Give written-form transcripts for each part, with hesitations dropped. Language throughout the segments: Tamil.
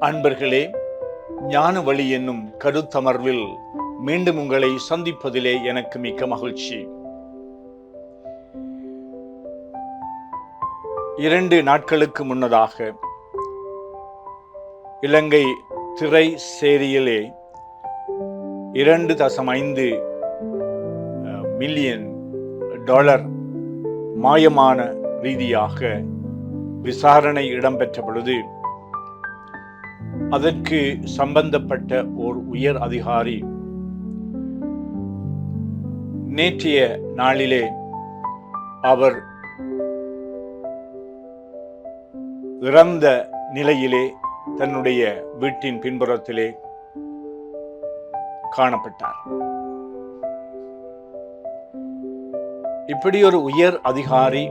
அன்பர்களே, ஞான வழி என்னும் கருத்தமர்வில் மீண்டும் உங்களை சந்திப்பதிலே எனக்கு மிக்க மகிழ்ச்சி. 2 நாட்களுக்கு முன்னதாக இலங்கை திரை சேரியிலே $2.5 மில்லியன் மாயமான ரீதியாக விசாரணை இடம்பெற்ற பொழுது அதற்கு சம்பந்தப்பட்ட ஓர் உயர் அதிகாரி நேற்றைய நாளிலே அவர் இறந்த நிலையிலே தன்னுடைய வீட்டின் பின்புறத்திலே காணப்பட்டார். இப்படி ஒரு உயர் அதிகாரி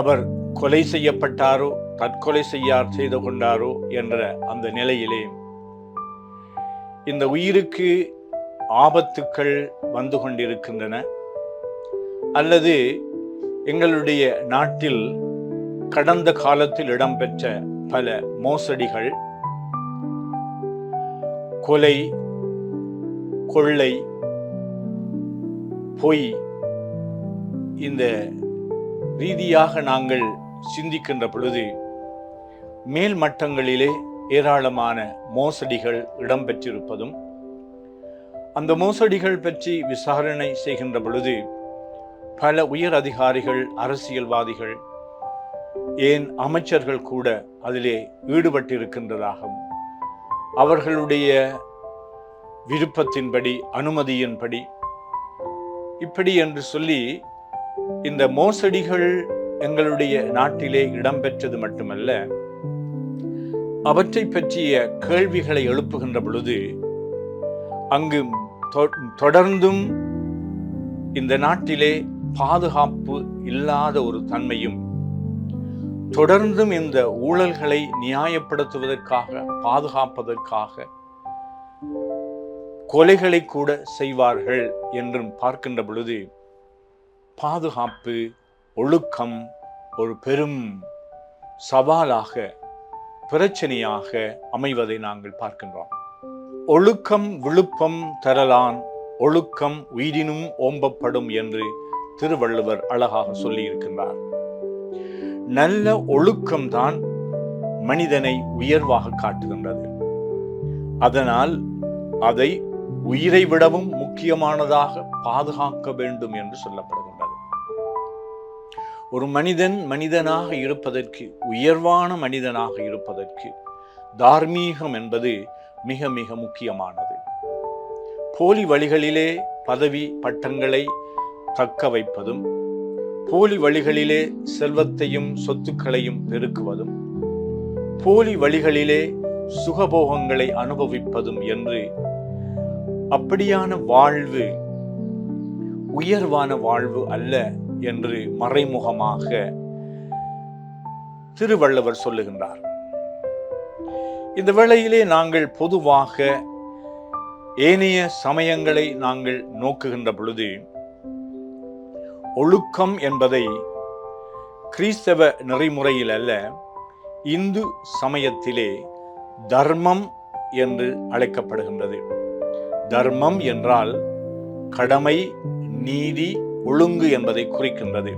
அவர் கொலை செய்யப்பட்டாரோ தற்கொலை செய்து கொண்டாரோ என்ற அந்த நிலையிலே இந்த உயிருக்கு ஆபத்துக்கள் வந்து கொண்டிருக்கின்றன, அல்லது எங்களுடைய நாட்டில் கடந்த காலத்தில் இடம்பெற்ற பல மோசடிகள், கொலை, கொள்ளை, பொய், இந்த ரீதியாக நாங்கள் சிந்திக்கின்ற பொழுது மேல் மட்டங்களிலே ஏராளமான மோசடிகள் இடம்பெற்றிருப்பதும், அந்த மோசடிகள் பற்றி விசாரணை செய்கின்ற பொழுது பல உயர் அதிகாரிகள், அரசியல்வாதிகள், ஏன் அமைச்சர்கள் கூட அதிலே ஈடுபட்டிருக்கின்றதாகவும், அவர்களுடைய விருப்பத்தின்படி, அனுமதியின்படி இப்படி என்று சொல்லி இந்த மோசடிகள் எங்களுடைய நாட்டிலே இடம்பெற்றது மட்டுமல்ல, அவற்றை பற்றிய கேள்விகளை எழுப்புகின்ற பொழுது அங்கு தொடர்ந்தும் இந்த நாட்டிலே பாதுகாப்பு இல்லாத ஒரு தன்மையும், தொடர்ந்தும் இந்த ஊழல்களை நியாயப்படுத்துவதற்காக, பாதுகாப்பதற்காக கொலைகளை கூட செய்வார்கள் என்றும் பார்க்கின்ற பொழுது பாதுகாப்பு, ஒழுக்கம் ஒரு பெரும் சவாலாக, பிரச்சனையாக அமைவதை நாங்கள் பார்க்கின்றோம். ஒழுக்கம் விழுப்பம் தரலான், ஒழுக்கம் உயிரினும் ஓம்பப்படும் என்று திருவள்ளுவர் அழகாக சொல்லி இருக்கின்றார். நல்ல ஒழுக்கம்தான் மனிதனை உயர்வாக காட்டுகின்றது. அதனால் அதை உயிரை விடவும் முக்கியமானதாக பாதுகாக்க வேண்டும் என்று சொல்லப்படுகின்றது. ஒரு மனிதன் மனிதனாக இருப்பதற்கு, உயர்வான மனிதனாக இருப்பதற்கு தார்மீகம் என்பது மிக மிக முக்கியமானது. போலி வழிகளிலே பதவி பட்டங்களை தக்க வைப்பதும், போலி வழிகளிலே செல்வத்தையும் சொத்துக்களையும் பெருக்குவதும், போலி வழிகளிலே சுகபோகங்களை அனுபவிப்பதும் என்று அப்படியான வாழ்வு உயர்வான வாழ்வு அல்ல என்று மறைமுகமாக திருவள்ளுவர் சொல்லுகின்றார். இந்த வேளையிலே நாங்கள் பொதுவாக ஏனைய சமயங்களை நாங்கள் நோக்குகின்ற பொழுது ஒழுக்கம் என்பதை கிறிஸ்தவ நெறிமுறையில் அல்ல, இந்து சமயத்திலே தர்மம் என்று அழைக்கப்படுகின்றது. தர்மம் என்றால் கடமை, நீதி, ஒழுங்கு என்பதை குறிக்கின்றது.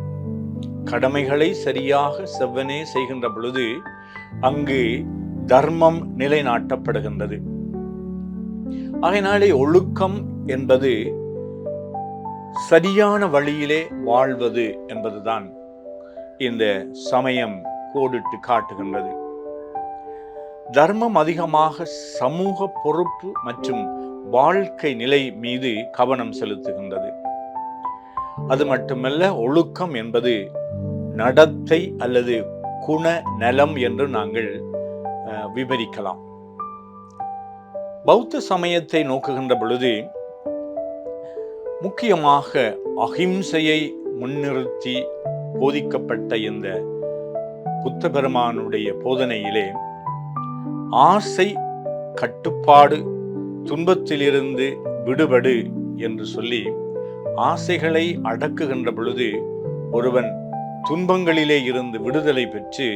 கடமைகளை சரியாக செவ்வனே செய்கின்ற பொழுது அங்கு தர்மம் நிலைநாட்டப்படுகின்றது. ஆகையினாலே ஒழுக்கம் என்பது சரியான வழியிலே வாழ்வது என்பதுதான் இந்த சமயம் கோடிட்டு காட்டுகின்றது. தர்மம் அதிகமாக சமூக பொறுப்பு மற்றும் வாழ்க்கை நிலை மீது கவனம் செலுத்துகின்றது. அது மட்டுமல்ல, ஒழுக்கம் என்பது நடத்தை அல்லது குண நலம் என்று நாங்கள் விவரிக்கலாம். பௌத்த சமயத்தை நோக்குகின்ற பொழுது முக்கியமாக அஹிம்சையை முன்னிறுத்தி போதிக்கப்பட்ட இந்த புத்த பெருமானுடைய போதனையிலே ஆசை கட்டுப்பாடு, துன்பத்திலிருந்து விடுபடு என்று சொல்லி ஆசைகளை அடக்குகின்ற பொழுது ஒருவன் துன்பங்களிலே இருந்து விடுதலை பெற்று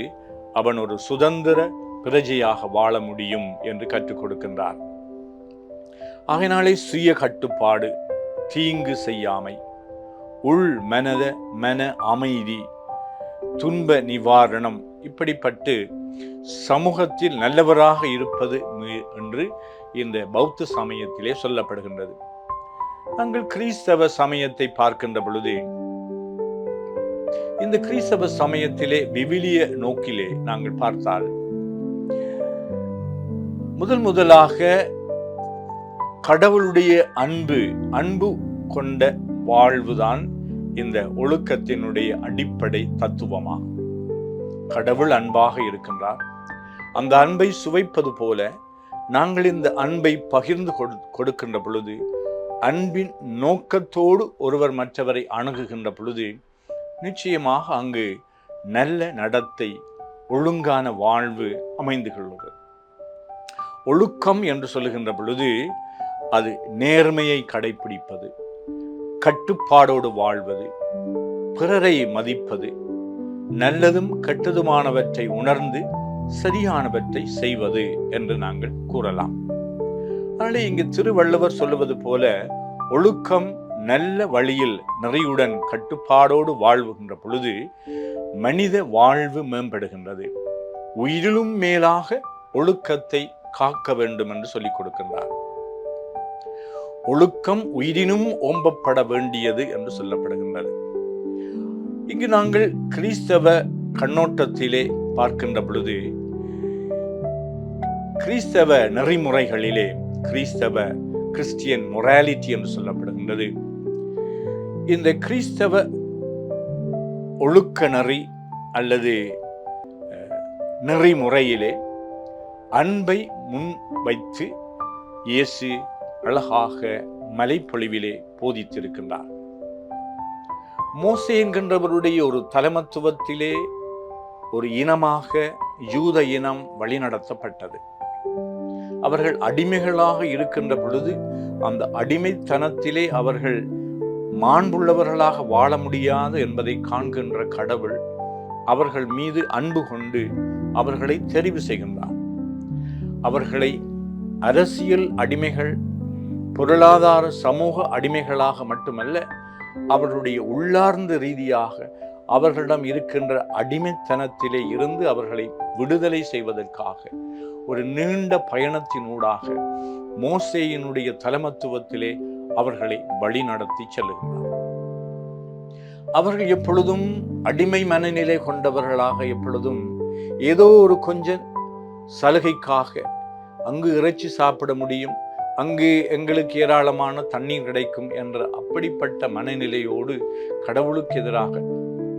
அவன் ஒரு சுதந்திர பிரஜையாக வாழ முடியும் என்று கற்றுக் கொடுக்கின்றார். ஆகையினாலே சுய கட்டுப்பாடு, தீங்கு செய்யாமை, உள் மன அமைதி, துன்ப நிவாரணம், இப்படிப்பட்டு சமூகத்தில் நல்லவராக இருப்பது என்று இந்த பௌத்த சமயத்திலே சொல்லப்படுகின்றது. நாங்கள் கிறிஸ்தவ சமயத்தை பார்க்கின்ற பொழுது, இந்த கிறிஸ்தவ சமயத்திலே விவிலிய நோக்கிலே நாங்கள் பார்த்தால், முதலாக கடவுளுடைய அன்பு கொண்ட வாழ்வுதான் இந்த ஒழுக்கத்தினுடைய அடிப்படை தத்துவமாகும். கடவுள் அன்பாக இருக்கின்றார். அந்த அன்பை சுவைப்பது போல நாங்கள் இந்த அன்பை பகிர்ந்து கொடுக்கின்ற பொழுது, அன்பின் நோக்கத்தோடு ஒருவர் மற்றவரை அணுகுகின்ற பொழுது, நிச்சயமாக அங்கு நல்ல நடத்தை, ஒழுங்கான வாழ்வு அமைந்து கொள்வது. ஒழுக்கம் என்று சொல்லுகின்ற பொழுது அது நேர்மையை கடைபிடிப்பது, கட்டுப்பாடோடு வாழ்வது, பிறரை மதிப்பது, நல்லதும் கெட்டதுமானவற்றை உணர்ந்து சரியானவற்றை செய்வது என்று நாங்கள் கூறலாம். அதனாலே இங்கு திருவள்ளுவர் சொல்லுவது போல, ஒழுக்கம் நல்ல வழியில் நெறியுடன் கட்டுப்பாடோடு வாழ்வுகின்ற பொழுது மனித வாழ்வு மேம்படுகின்றது. உயிரிலும் மேலாக ஒழுக்கத்தை காக்க வேண்டும் என்று சொல்லிக் கொடுக்கின்றார். ஒழுக்கம் உயிரினும் ஓம்பப்பட வேண்டியது என்று சொல்லப்படுகின்றது. இங்கு நாங்கள் கிறிஸ்தவ கண்ணோட்டத்திலே பார்க்கின்ற பொழுது, கிறிஸ்தவ நெறிமுறைகளிலே கிறிஸ்டியன் மொராலிட்டி என்று சொல்லப்படுகின்றது. இந்த கிறிஸ்தவ ஒழுக்க நெறி அல்லது நெறிமுறையிலே அன்பை முன் வைத்து இயேசு அழகாக மலைப்பொழிவிலே போதித்திருக்கின்றார். மோசே என்கின்றவருடைய ஒரு தலைமத்துவத்திலே ஒரு இனமாக யூத இனம் வழிநடத்தப்பட்டது. அவர்கள் அடிமைகளாக இருக்கின்ற பொழுது அந்த அடிமைத்தனத்திலே அவர்கள் மாண்புள்ளவர்களாக வாழ முடியாது என்பதை காண்கின்ற கடவுள் அவர்கள் மீது அன்பு கொண்டு அவர்களை தெரிவு செய்கின்றார். அவர்களை அரசியல் அடிமைகள், பொருளாதார சமூக அடிமைகளாக மட்டுமல்ல, அவர்களுடைய உள்ளார்ந்த ரீதியாக அவர்களிடம் இருக்கின்ற அடிமைத்தனத்திலே இருந்து அவர்களை விடுதலை செய்வதற்காக ஒரு நீண்ட பயணத்தினூடாக மோசேயினுடைய தலைமத்துவத்திலே அவர்களை வழி நடத்தி செல்லுகிறார். அவர்கள் எப்பொழுதும் அடிமை மனநிலை கொண்டவர்களாக, எப்பொழுதும் ஏதோ ஒரு கொஞ்சம் சலுகைக்காக, அங்கு இறைச்சி சாப்பிட முடியும், அங்கு எங்களுக்கு ஏராளமான தண்ணீர் கிடைக்கும் என்ற அப்படிப்பட்ட மனநிலையோடு கடவுளுக்கு எதிராக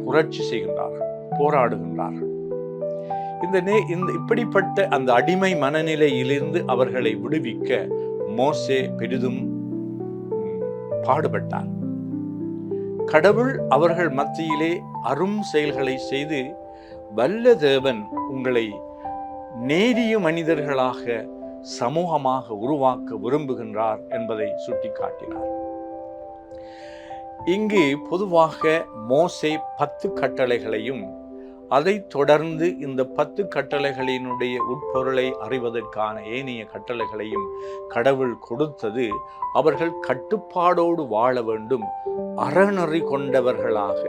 புரட்சி செய்கின்றார்கள், போராடுகின்றார்கள். இப்படிப்பட்ட அந்த அடிமை மனநிலையிலிருந்து அவர்களை விடுவிக்க மோசே பெரிதும் பாடுபட்டார். கடவுள் அவர்கள் மத்தியிலே அரும் செயல்களை செய்து, வல்ல தேவன் உங்களை நேரிய மனிதர்களாக சமூகமாக உருவாக்க விரும்புகின்றார் என்பதை சுட்டிக்காட்டினார். இங்கு பொதுவாக மோசே 10 கட்டளைகளையும் அதை தொடர்ந்து இந்த 10 கட்டளைகளினுடைய உட்பொருளை அறிவதற்கான ஏனைய கட்டளைகளையும் கடவுள் கொடுத்தது அவர்கள் கட்டுப்பாடோடு வாழ வேண்டும், அறநெறி கொண்டவர்களாக,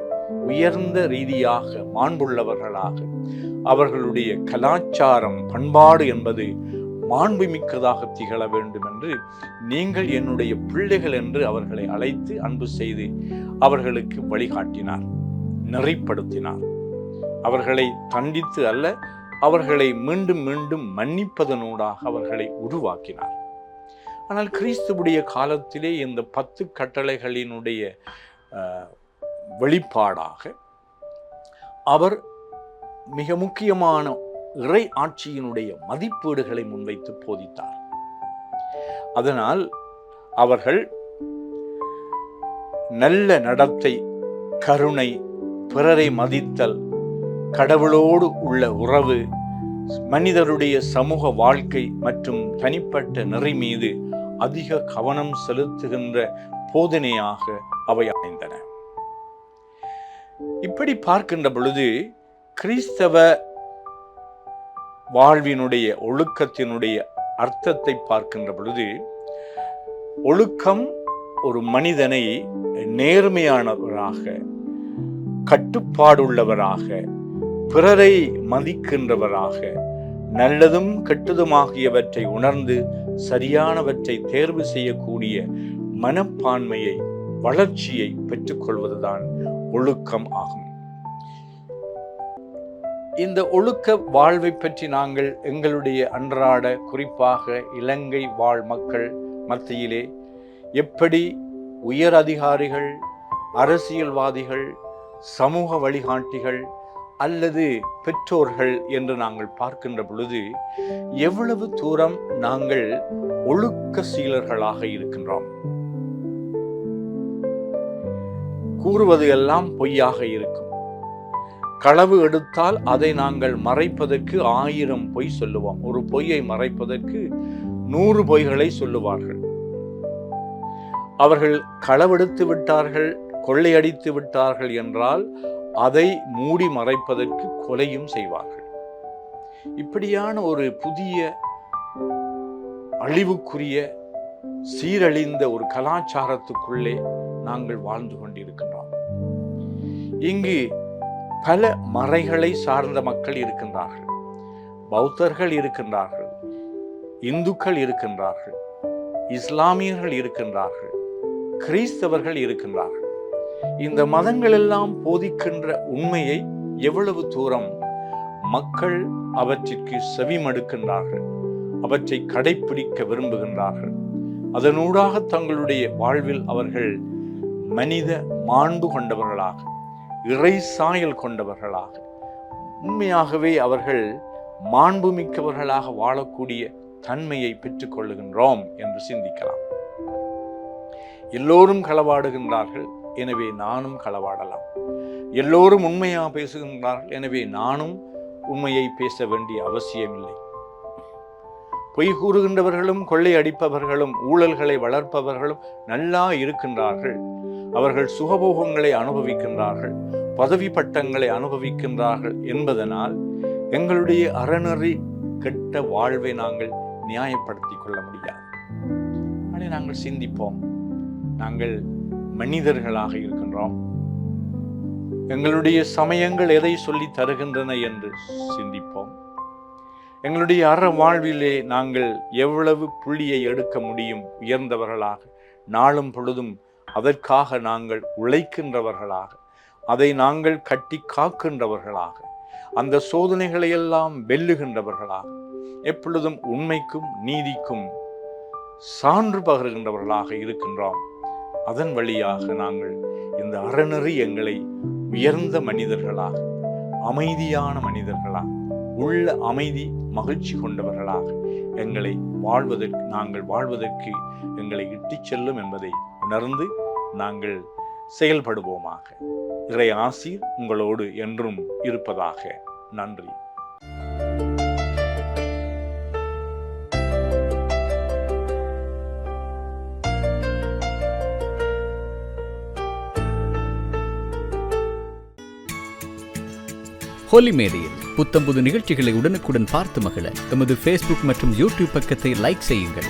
உயர்ந்த ரீதியாக மாண்புள்ளவர்களாக, அவர்களுடைய கலாச்சாரம் பண்பாடு என்பது மாண்புமிக்கதாக திகழ வேண்டும் என்று, நீங்கள் என்னுடைய பிள்ளைகள் என்று அவர்களை அழைத்து அன்பு செய்து அவர்களுக்கு வழிகாட்டினார், நெறிப்படுத்தினார். அவர்களை தண்டித்து அல்ல, அவர்களை மீண்டும் மீண்டும் மன்னிப்பதனூடாக அவர்களை உருவாக்கினார். ஆனால் கிறிஸ்துவுடைய காலத்திலே இந்த 10 கட்டளைகளினுடைய வெளிப்பாடாக அவர் மிக முக்கியமான இறை ஆட்சியினுடைய மதிப்பீடுகளை முன்வைத்து போதித்தார். அதனால் அவர்கள் நல்ல நடத்தை, கருணை, பிறரை மதித்தல், கடவுளோடு உள்ள உறவு, மனிதருடைய சமூக வாழ்க்கை மற்றும் தனிப்பட்ட நெறி மீது அதிக கவனம் செலுத்துகின்ற போதனையாக அவை அமைந்தன. இப்படி பார்க்கின்ற பொழுது கிறிஸ்தவ வாழ்வினுடைய ஒழுக்கத்தினுடைய அர்த்தத்தை பார்க்கின்ற பொழுது, ஒழுக்கம் ஒரு மனிதனை நேர்மையானவராக, கட்டுப்பாடுள்ளவராக, பிறரை மதிக்கின்றவராக, நல்லதும் கெட்டதுமாகியவற்றை உணர்ந்து சரியானவற்றை தேர்வு செய்யக்கூடிய மனப்பான்மையை, வளர்ச்சியை பெற்றுக்கொள்வதுதான் ஒழுக்கம் ஆகும். இந்த ஒழுக்க வாழ்வை பற்றி நாங்கள் எங்களுடைய அன்றாட, குறிப்பாக இலங்கை வாழ் மக்கள் மத்தியிலே எப்படி உயர் அதிகாரிகள், அரசியல்வாதிகள், சமூக வழிகாட்டிகள் அல்லது பெற்றோர்கள் என்று நாங்கள் பார்க்கின்ற பொழுது எவ்வளவு தூரம் நாங்கள் ஒழுக்க சீலர்களாக இருக்கின்றோம். கூறுவது எல்லாம் பொய்யாக இருக்கும். களவு எடுத்தால் அதை நாங்கள் மறைப்பதற்கு 1000 பொய் சொல்லுவோம். ஒரு பொய்யை மறைப்பதற்கு 100 பொய்களை சொல்லுவார்கள். அவர்கள் களவெடுத்து விட்டார்கள், கொள்ளையடித்து விட்டார்கள் என்றால் அதை மூடி மறைப்பதற்கு கொலையும் செய்வார்கள். இப்படியான ஒரு புதிய அழிவுக்குரிய சீரழிந்த ஒரு கலாச்சாரத்துக்குள்ளே நாங்கள் வாழ்ந்து கொண்டிருக்கின்றோம். இங்கு பல மறைகளை சார்ந்த மக்கள் இருக்கின்றார்கள். பௌத்தர்கள் இருக்கின்றார்கள், இந்துக்கள் இருக்கின்றார்கள், இஸ்லாமியர்கள் இருக்கின்றார்கள், கிறிஸ்தவர்கள் இருக்கின்றார்கள். இந்த மதங்கள் எல்லாம் போதிக்கின்ற உண்மையை எவ்வளவு தூரம் மக்கள் அவற்றிற்கு செவிமடுக்கின்றார்கள், அவற்றை கடைப்பிடிக்க விரும்புகின்றார்கள். அதனூடாக தங்களுடைய வாழ்வில் அவர்கள் மனித மாண்பு கொண்டவர்களாக, இறை சாயல் கொண்டவர்களாக, உண்மையாகவே அவர்கள் மாண்புமிக்கவர்களாக வாழக்கூடிய தன்மையை பெற்றுக் கொள்ளுகின்றோம் என்று சிந்திக்கலாம். எல்லோரும் களவாடுகின்றார்கள், எனவே நானும் களவாடலாம். எல்லோரும் உண்மையாக பேசுகின்றார்கள், எனவே நானும் உண்மையை பேச வேண்டிய அவசியமில்லை. பொய் கூறுகின்றவர்களும், கொள்ளை அடிப்பவர்களும், ஊழல்களை வளர்ப்பவர்களும் நல்லா இருக்கின்றார்கள். அவர்கள் சுகபோகங்களை அனுபவிக்கின்றார்கள், பதவி பட்டங்களை அனுபவிக்கின்றார்கள் என்பதனால் எங்களுடைய அறநெறி கெட்ட வாழ்வை நாங்கள் நியாயப்படுத்திக் கொள்ள முடியாது. ஆனால் நாங்கள் சிந்திப்போம். நாங்கள் மனிதர்களாக இருக்கின்றோம். எங்களுடைய சமயங்கள் எதை சொல்லி தருகின்றன என்று சிந்திப்போம். எங்களுடைய அற வாழ்விலே நாங்கள் எவ்வளவு புள்ளியை எடுக்க முடியும் உயர்ந்தவர்களாக, நாளும் பொழுதும் அதற்காக நாங்கள் உழைக்கின்றவர்களாக, அதை நாங்கள் கட்டி காக்கின்றவர்களாக, அந்த சோதனைகளை எல்லாம் வெல்லுகின்றவர்களாக, எப்பொழுதும் உண்மைக்கும் நீதிக்கும் சான்று பகர்கின்றவர்களாக இருக்கின்றோம். அதன் வழியாக நாங்கள் இந்த அறநெறி எங்களை உயர்ந்த மனிதர்களாக, அமைதியான மனிதர்களாக, உள்ள அமைதி மகிழ்ச்சி கொண்டவர்களாக எங்களை நாங்கள் வாழ்வதற்கு எங்களை இட்டுச் செல்லும் என்பதை உணர்ந்து நாங்கள் செயல்படுவோமாக. இறை ஆசீர் உங்களோடு என்றும் இருப்பதாக. நன்றி. ஹோலி மேடையில் புத்தம்புது நிகழ்ச்சிகளை உடனுக்குடன் பார்த்து மகிழ எமது ஃபேஸ்புக் மற்றும் யூடியூப் பக்கத்தை லைக் செய்யுங்கள்.